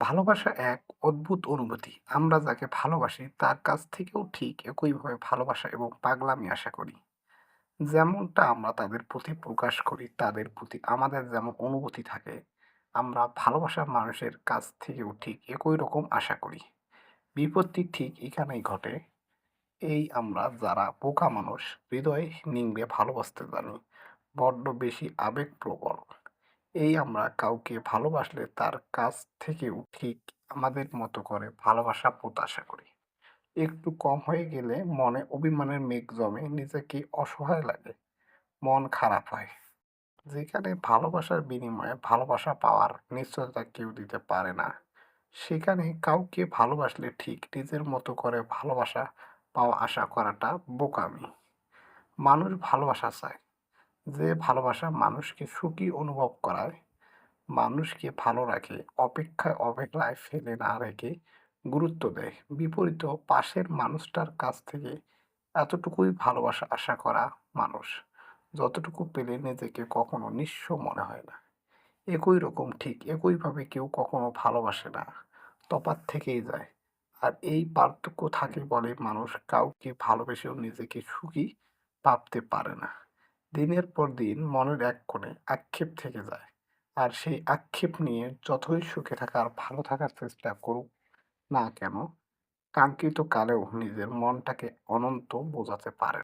ভালোবাসা এক অদ্ভুত অনুভূতি। আমরা যাকে ভালোবাসি তার কাছ থেকেও ঠিক একইভাবে ভালোবাসা এবং পাগলামি আশা করি। যেমনটা আমরা তাদের প্রতি প্রকাশ করি, তাদের প্রতি আমাদের যেমন অনুভূতি থাকে, আমরা ভালোবাসার মানুষের কাছ থেকেও ঠিক একই রকম আশা করি। বিপত্তি ঠিক এখানেই ঘটে। এই আমরা যারা বোকা মানুষ, হৃদয় নিংড়ে ভালোবাসতে জানি, বড্ড বেশি আবেগপ্রবণ। এই আমরা কাউকে ভালোবাসলে তার কাছ থেকেও ঠিক আমাদের মতো করে ভালোবাসা প্রত্যাশা করি। একটু কম হয়ে গেলে মনে অভিমানের মেঘ জমে, নিজেকে অসহায় লাগে, মন খারাপ হয়। যেখানে ভালোবাসার বিনিময়ে ভালোবাসা পাওয়ার নিশ্চয়তা কেউ দিতে পারে না, সেখানে কাউকে ভালোবাসলে ঠিক নিজের মতো করে ভালোবাসা পাওয়া আশা করাটা বোকামি। মানুষ ভালোবাসা চায়, যে ভালোবাসা মানুষকে সুখী অনুভব করায়, মানুষকে ভালো রাখে, অপেক্ষায় অবহেলায় ফেলে না রেখে গুরুত্ব দেয়। বিপরীত পাশের মানুষটার কাছ থেকে এতটুকুই ভালোবাসা আশা করা মানুষ, যতটুকু পেলে নিজেকে কখনো নিঃস্ব মনে হয় না। একই রকম ঠিক একইভাবে কেউ কখনো ভালোবাসে না, তফাৎ থেকেই যায়। আর এই পার্থক্য থাকে বলে মানুষ কাউকে ভালোবেসেও নিজেকে সুখী ভাবতে পারে না। দিনের পর দিন মনের এক কোণে আক্ষেপ থেকে যায়। আর সেই আক্ষেপ নিয়ে যতই সুখে থাকা আর ভালো থাকার চেষ্টা করুক না কেন, কাঙ্ক্ষিত কালেও নিজের মনটাকে অনন্ত বোঝাতে পারে